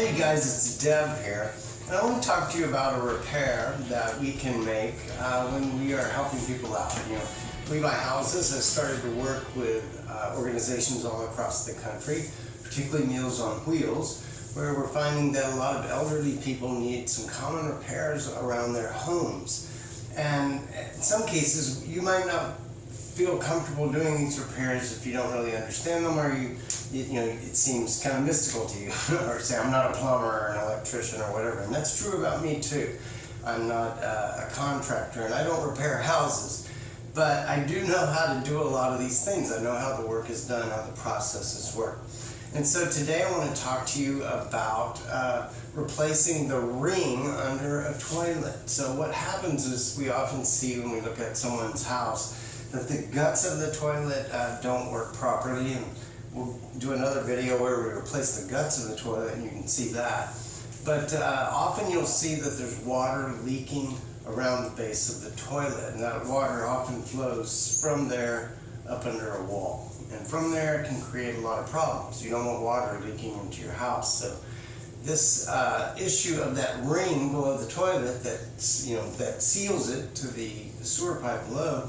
Hey guys, it's Deb here, and I want to talk to you about a repair that we can make when we are helping people out. You know, we buy houses. I started to work with organizations all across the country, particularly Meals on Wheels, where we're finding that a lot of elderly people need some common repairs around their homes. And in some cases, you might not feel comfortable doing these repairs if you don't really understand them, or you know, it seems kind of mystical to you, or say, I'm not a plumber or an electrician or whatever. And that's true about me too. I'm not a contractor, and I don't repair houses, but I do know how to do a lot of these things. I know how the work is done, how the processes work. And so today I want to talk to you about replacing the ring under a toilet. So what happens is, we often see when we look at someone's house that the guts of the toilet don't work properly, and we'll do another video where we replace the guts of the toilet and you can see that. But often you'll see that there's water leaking around the base of the toilet, and that water often flows from there up under a wall. And from there it can create a lot of problems. You don't want water leaking into your house. So this issue of that ring below the toilet that seals it to the sewer pipe below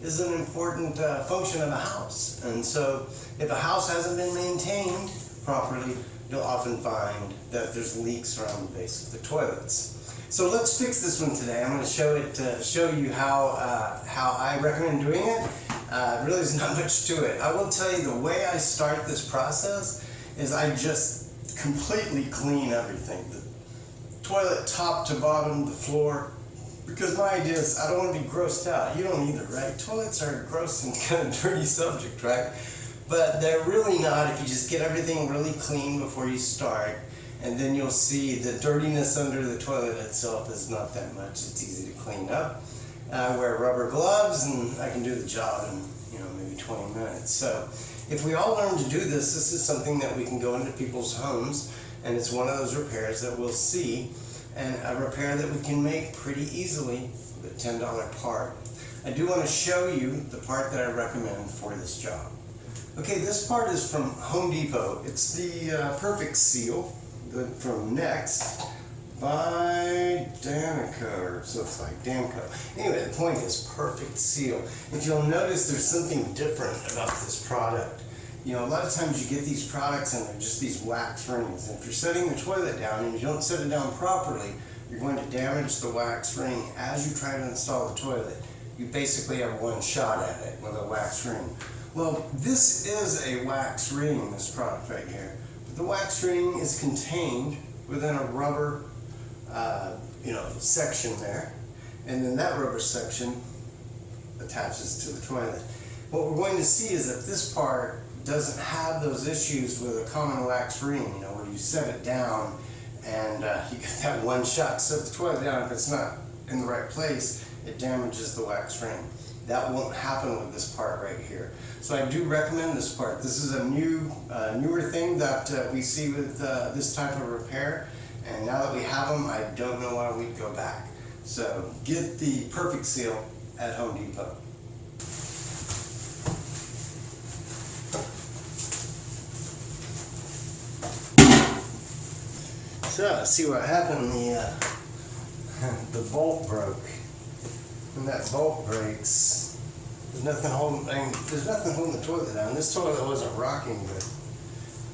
is an important function of a house. And so if a house hasn't been maintained properly, you'll often find that there's leaks around the base of the toilets. So let's fix this one today. I'm going to show you how I recommend doing it. Really, there's not much to it. I will tell you, the way I start this process is I just completely clean everything. The toilet top to bottom, the floor, because my idea is I don't want to be grossed out. You don't either, right? Toilets are a gross and kind of dirty subject, right? But they're really not if you just get everything really clean before you start. And then you'll see the dirtiness under the toilet itself is not that much. It's easy to clean up. I wear rubber gloves and I can do the job in maybe 20 minutes. So if we all learn to do this, this is something that we can go into people's homes, and it's one of those repairs that we'll see, and a repair that we can make pretty easily with a $10 part. I do want to show you the part that I recommend for this job. Okay, this part is from Home Depot. It's the Perfect Seal from Next by Danica, or so it's like Damco. Anyway, the point is Perfect Seal. If you'll notice, there's something different about this product. You know, a lot of times you get these products and they're just these wax rings. And if you're setting the toilet down and you don't set it down properly, you're going to damage the wax ring as you try to install the toilet. You basically have one shot at it with a wax ring. Well, this is a wax ring, this product right here. But the wax ring is contained within a rubber section there. And then that rubber section attaches to the toilet. What we're going to see is that this part doesn't have those issues with a common wax ring, where you set it down and you get that one shot. Set the toilet down, if it's not in the right place, it damages the wax ring. That won't happen with this part right here. So I do recommend this part. This is a newer thing that we see with this type of repair, and now that we have them, I don't know why we'd go back. So get the Perfect Seal at Home Depot. So, see what happened, the bolt broke. When that bolt breaks, there's nothing holding the toilet down. This toilet wasn't rocking, but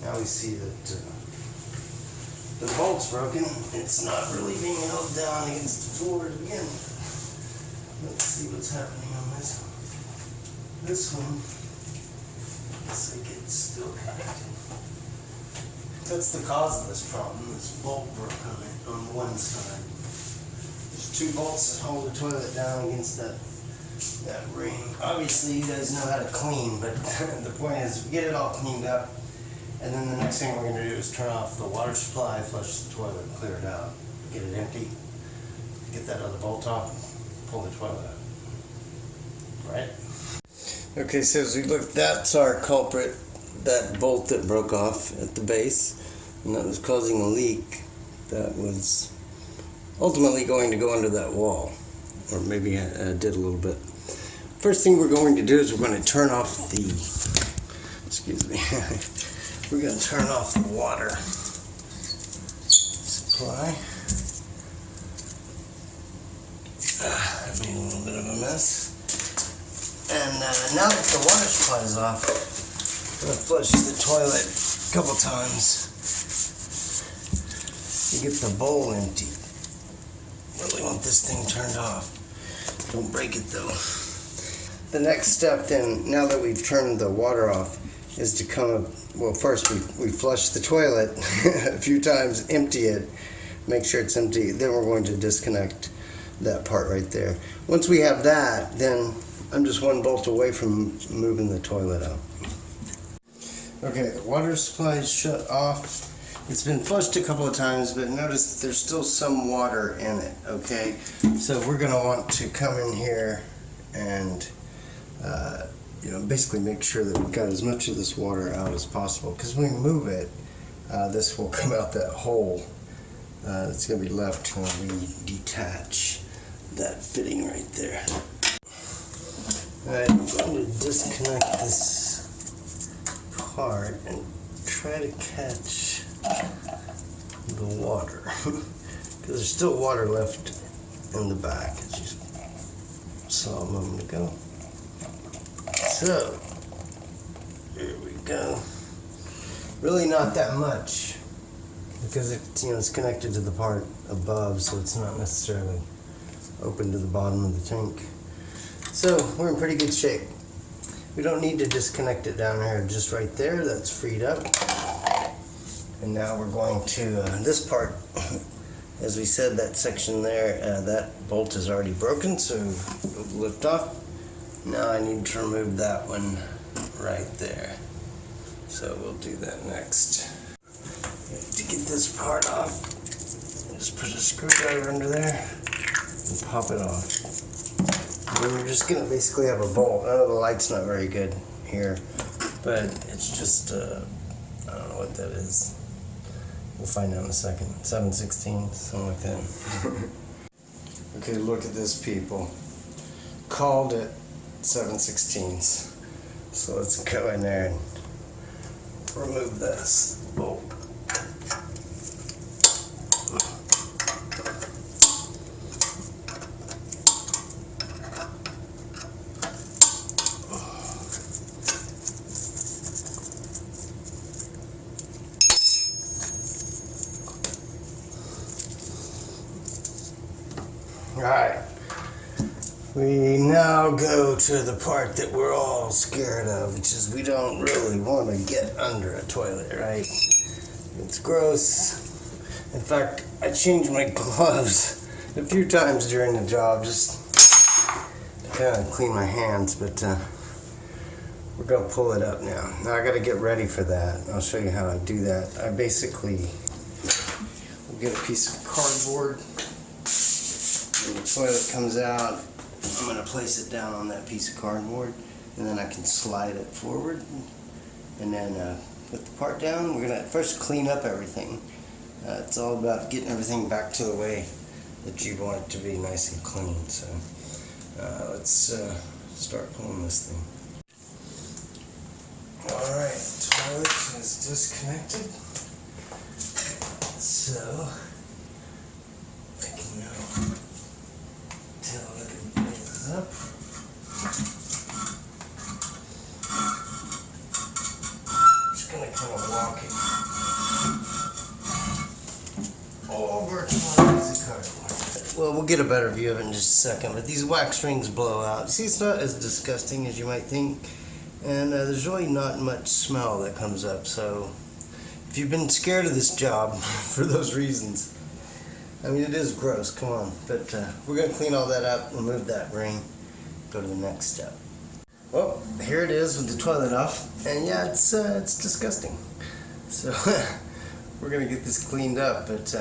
now we see that the bolt's broken. It's not really being held down against the floor to begin with. Let's see what's happening on this one. This one looks like it's still connected. That's the cause of this problem. This bolt broke on one side. There's two bolts that hold the toilet down against that ring. Obviously, you guys know how to clean, but the point is, get it all cleaned up, and then the next thing we're going to do is turn off the water supply, flush the toilet, clear it out, get it empty, get that other bolt off, pull the toilet out. Right? Okay, so as we look, that's our culprit. That bolt that broke off at the base, and that was causing a leak that was ultimately going to go under that wall, or maybe did a little bit. First thing we're going to do is we're going to turn off the, we're going to turn off the water supply. I made a little bit of a mess. And now that the water supply is off, I'm going to flush the toilet a couple times to get the bowl empty. Really want this thing turned off. Don't break it though. The next step then, now that we've turned the water off, is to come up, well first we flush the toilet a few times, empty it, make sure it's empty, then we're going to disconnect that part right there. Once we have that, then I'm just one bolt away from moving the toilet out. Okay, the water supply is shut off. It's been flushed a couple of times, but notice there's still some water in it, okay? So we're gonna want to come in here and basically make sure that we've got as much of this water out as possible, because when we move it, this will come out that hole. It's going to be left when we detach that fitting right there. Alright, I'm going to disconnect this part and try to catch the water, because there's still water left in the back, as you saw a moment ago. So, here we go. Really not that much, because it's connected to the part above, so it's not necessarily open to the bottom of the tank. So we're in pretty good shape. We don't need to disconnect it down here, just right there. That's freed up. And now we're going to this part. As we said, that section there, that bolt is already broken, so it'll lift off. Now I need to remove that one right there. So we'll do that next. To get this part off, just put a screwdriver under there and pop it off. And we're just gonna basically have a bolt. I know the light's not very good here, but it's just, I don't know what that is. We'll find out in a second. 7/16, something like that. Okay, look at this, people. Called it 7/16. So let's go in there and remove this bolt. Alright, we now go to the part that we're all scared of, which is we don't really want to get under a toilet, right? It's gross. In fact, I changed my gloves a few times during the job just to kind of clean my hands, but we're going to pull it up now. Now I got to get ready for that. I'll show you how I do that. I basically will get a piece of cardboard. When the toilet comes out, I'm going to place it down on that piece of cardboard, and then I can slide it forward, and then put the part down. We're going to first clean up everything. It's all about getting everything back to the way that you want it to be, nice and clean. So let's start pulling this thing. Alright, the toilet is disconnected. So I can now tell it is up. Just gonna kind of walk it over to my piece of cardboard. Well, we'll get a better view of it in just a second, but these wax rings blow out. See, it's not as disgusting as you might think, and there's really not much smell that comes up. So if you've been scared of this job for those reasons, I mean, it is gross, come on. But we're going to clean all that up, remove that ring, go to the next step. Well, here it is with the toilet off, and yeah, it's disgusting. So we're going to get this cleaned up, but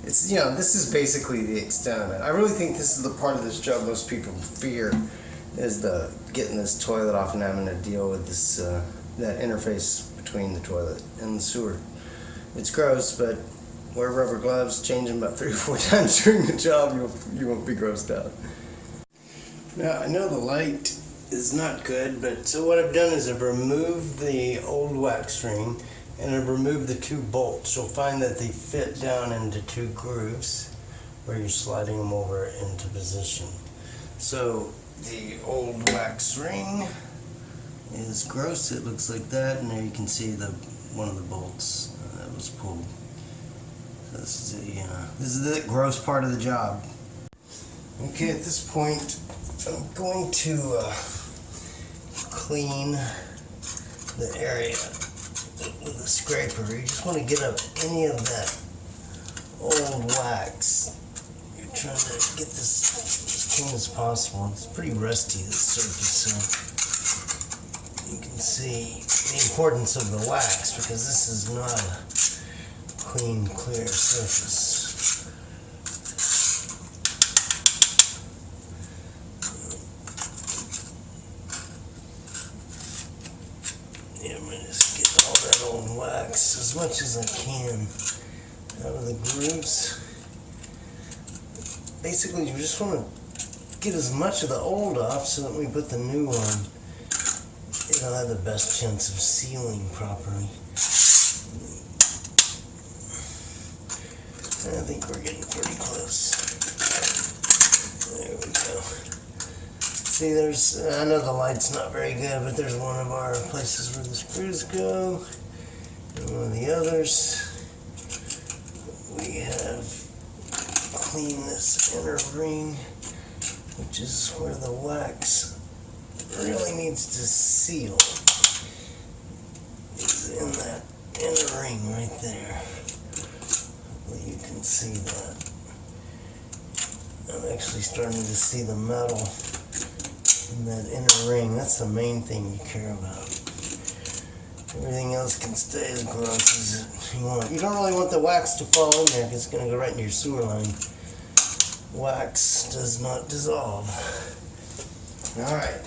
it's, this is basically the extent of it. I really think this is the part of this job most people fear, is the getting this toilet off and having to deal with this that interface between the toilet and the sewer. It's gross, but wear rubber gloves, change them about 3 or 4 times during the job, you won't be grossed out. Now, I know the light is not good, but so what I've done is I've removed the old wax ring, and it'll remove the 2 bolts. You'll find that they fit down into 2 grooves where you're sliding them over into position. So the old wax ring is gross. It looks like that, and there you can see one of the bolts that was pulled. So this is the gross part of the job. Okay, at this point, I'm going to clean the area with a scraper. You just want to get up any of that old wax. You're trying to get this as clean as possible. It's pretty rusty, this surface, so you can see the importance of the wax, because this is not a clean, clear surface. Yeah, I'm going to just get all that old wax as much as I can out of the grooves. Basically, you just want to get as much of the old off so that when we put the new on, it'll have the best chance of sealing properly. I think we're getting pretty close. There we go. See, I know the light's not very good, but there's one of our places where the screws go, and one of the others. We have cleaned this inner ring, which is where the wax really needs to seal. It's in that inner ring right there. Hopefully you can see that. I'm actually starting to see the metal in that inner ring. That's the main thing you care about. Everything else can stay as gross as you want. You don't really want the wax to fall in there because it's going to go right into your sewer line. Wax does not dissolve. Alright.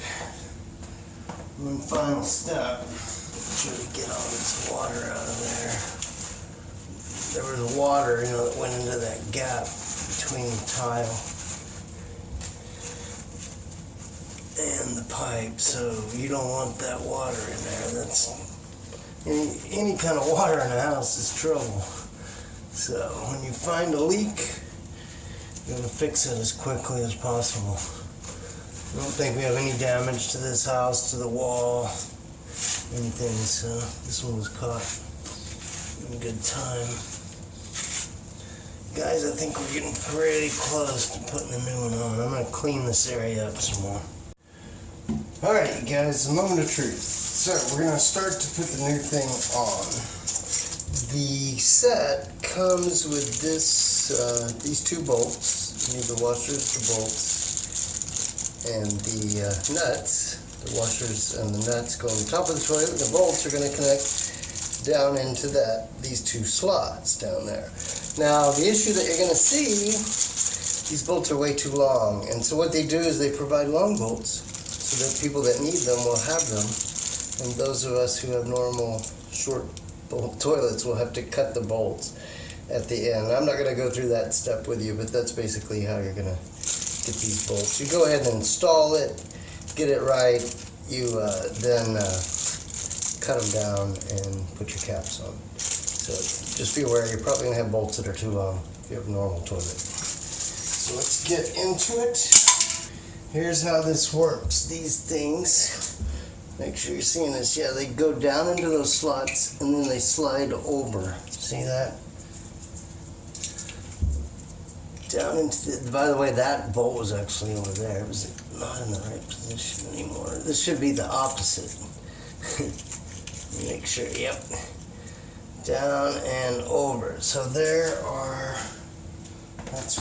One final step. Make sure we get all this water out of there. There was water, that went into that gap between the tile and the pipe, so you don't want that water in there. That's any kind of water in a house is trouble. So when you find a leak, you want to fix it as quickly as possible. I don't think we have any damage to this house, to the wall, anything, so this one was caught in good time. Guys, I think we're getting pretty close to putting the new one on. I'm going to clean this area up some more. Alright, you guys, a moment of truth. So, we're going to start to put the new thing on. The set comes with these 2 bolts. You need the washers, the bolts, and the nuts. The washers and the nuts go on the top of the toilet. The bolts are going to connect down into these 2 slots down there. Now, the issue that you're going to see, these bolts are way too long. And so what they do is they provide long bolts so that people that need them will have them. And those of us who have normal short bolt toilets will have to cut the bolts at the end. I'm not going to go through that step with you, but that's basically how you're going to get these bolts. You go ahead and install it, get it right. You then cut them down and put your caps on. So just be aware, you're probably going to have bolts that are too long if you have a normal toilet. So let's get into it. Here's how this works. These things, make sure you're seeing this. Yeah, they go down into those slots and then they slide over. See that? Down into by the way, that bolt was actually over there. It was not in the right position anymore. This should be the opposite. Make sure, yep. Down and over. So that's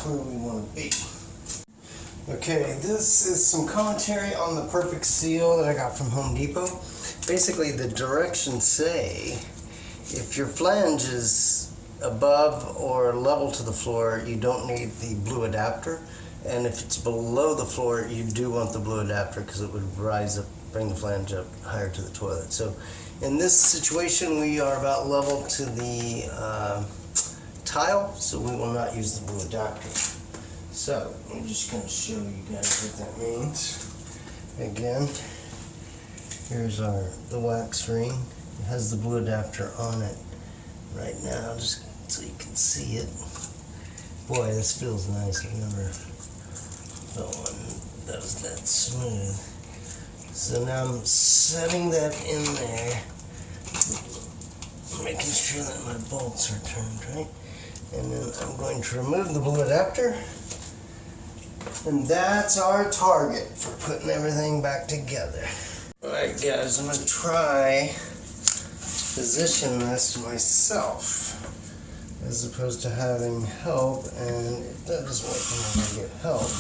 where we want to be. Okay, this is some commentary on the perfect seal that I got from Home Depot. Basically, the directions say if your flange is above or level to the floor, you don't need the blue adapter. And if it's below the floor, you do want the blue adapter because it would rise up, bring the flange up higher to the toilet. So in this situation, we are about level to the tile, so we will not use the blue adapter. So I'm just going to show you guys what that means. Again, here's the wax ring. It has the blue adapter on it right now, just so you can see it. Boy, this feels nice. I've never felt one that was that smooth. So now I'm setting that in there, making sure that my bolts are turned right. And then I'm going to remove the blue adapter. And that's our target for putting everything back together. Alright guys, I'm going to try to position this myself as opposed to having help, and it does work when I get help,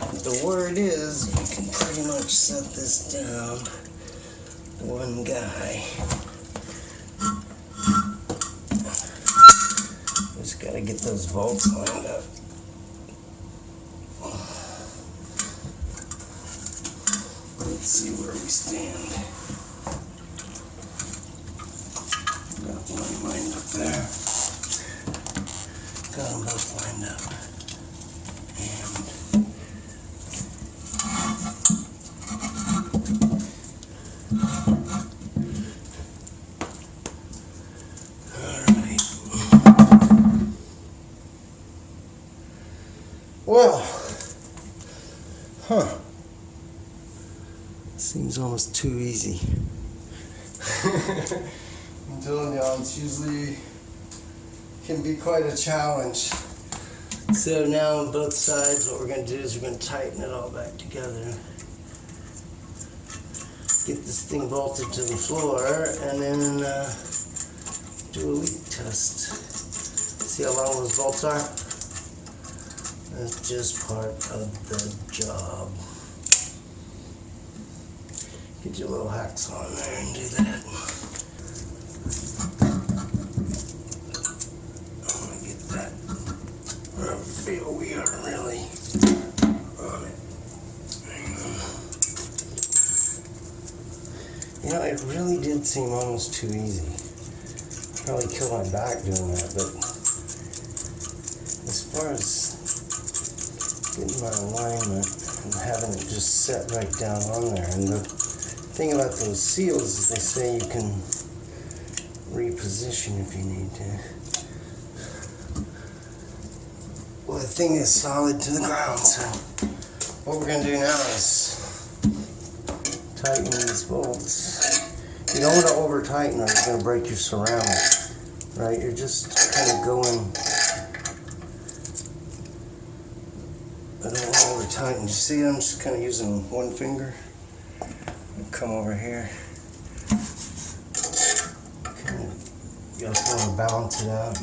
but the word is you can pretty much set this down one guy. Just got to get those bolts lined up. Let's see where we stand. Got one lined up there. Got them both lined up. Well, seems almost too easy. I'm telling y'all, it's usually can be quite a challenge. So now on both sides, what we're going to do is we're going to tighten it all back together. Get this thing bolted to the floor, and then do a leak test. See how long those bolts are? That's just part of the job. Get your little hacks on there and do that. I want to get that. I feel we are really on it. You know, it really did seem almost too easy. Probably kill my back doing that, but as far as getting my alignment and having it just set right down on there. And the thing about those seals is they say you can reposition if you need to. Well, the thing is solid to the ground, so what we're going to do now is tighten these bolts. You don't want to over tighten or you're going to break your ceramic, right? You're just kind of going. I don't want to over tighten. You see, I'm just kind of using one finger. Come over here. Kind of, you also want to balance it out.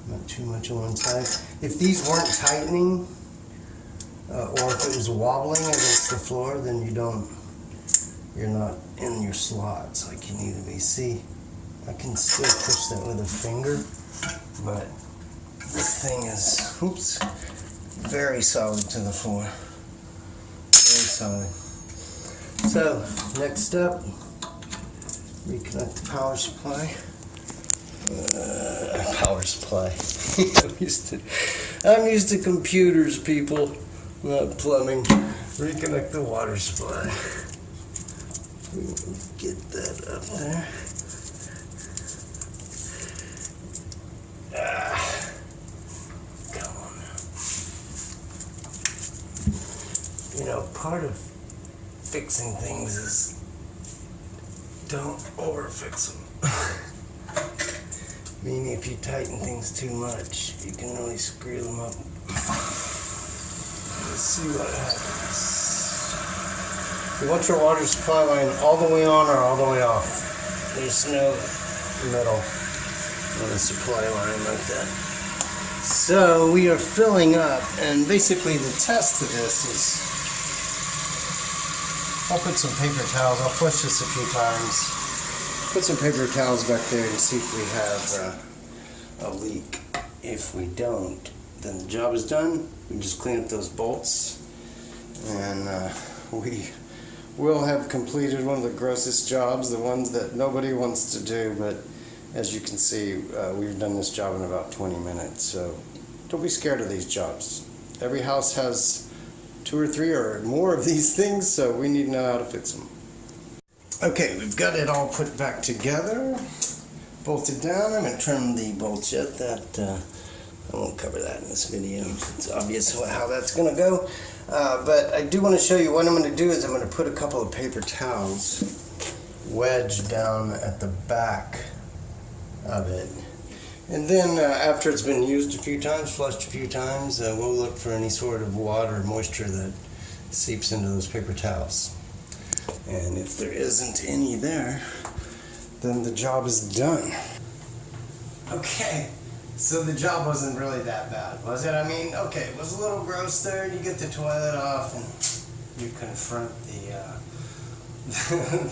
Not too much on one side. If these weren't tightening, or if it was wobbling against the floor, then you're not in your slots like you need to be. See, I can still push that with a finger, but this thing is, oops, very solid to the floor. Very solid. So, next step, reconnect the power supply. Power supply. I'm used to computers, people, not plumbing. Reconnect the water supply. Get that up there. Come on now. You know, part of fixing things is don't over-fix them. Meaning if you tighten things too much, you can really screw them up. Let's see what happens. You want your water supply line all the way on or all the way off. There's no middle on a supply line like that. So we are filling up, and basically the test of this is, I'll put some paper towels, I'll flush this a few times. Put some paper towels back there and see if we have a leak. If we don't, then the job is done. We just clean up those bolts, and we will have completed one of the grossest jobs, the ones that nobody wants to do, but as you can see, we've done this job in about 20 minutes, so don't be scared of these jobs. Every house has 2 or 3 or more of these things, so we need to know how to fix them. Okay, we've got it all put back together, bolted down. I'm going to trim the bolts yet. I won't cover that in this video. It's obvious how that's going to go. But I do want to show you what I'm going to do is I'm going to put a couple of paper towels wedged down at the back of it. And then after it's been used a few times, flushed a few times, we'll look for any sort of water or moisture that seeps into those paper towels. And if there isn't any there, then the job is done. Okay, so the job wasn't really that bad, was it? I mean, okay, it was a little gross there. You get the toilet off and you confront the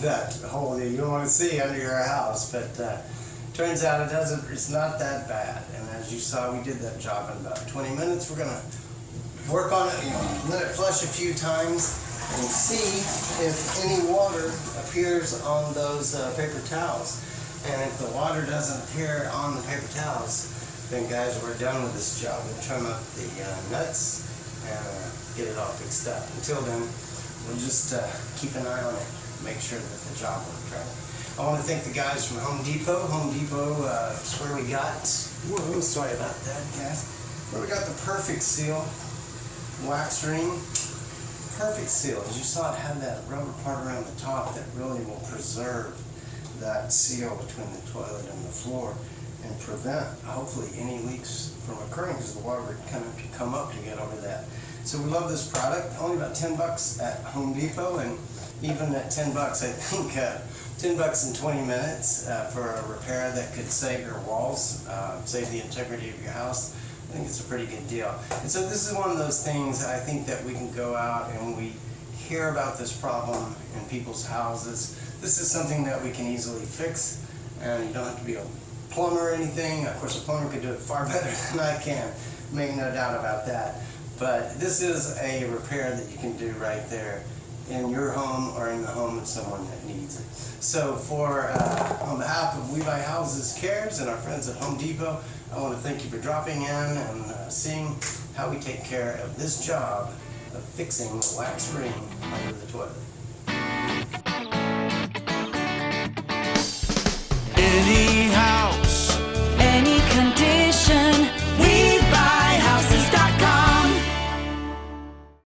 that hole that you don't want to see under your house, but turns out it's not that bad. And as you saw, we did that job in about 20 minutes. We're gonna work on it, let it flush a few times and see if any water appears on those paper towels. And if the water doesn't appear on the paper towels, then guys, we're done with this job. We'll trim up the nuts and get it all fixed up. Until then, we'll just keep an eye on it, make sure that the job worked right. I want to thank the guys from Home Depot. Home Depot is where we got, whoa, sorry about that, guys. Where we got the Perfect Seal wax ring. Perfect Seal. As you saw, it had that rubber part around the top that really will preserve that seal between the toilet and the floor and prevent, hopefully, any leaks from occurring because the water would kind of come up to get over that. So we love this product. Only about 10 bucks at Home Depot, and even at 10 bucks, I think 10 bucks in 20 minutes for a repair that could save your walls, save the integrity of your house. I think it's a pretty good deal. And so this is one of those things I think that we can go out and we hear about this problem in people's houses. This is something that we can easily fix, and you don't have to be a plumber or anything. Of course, a plumber could do it far better than I can, make no doubt about that. But this is a repair that you can do right there in your home or in the home of someone that needs it. So on behalf of We Buy Houses Cares and our friends at Home Depot, I want to thank you for dropping in and seeing how we take care of this job of fixing the wax ring under the toilet. Any house, Any condition,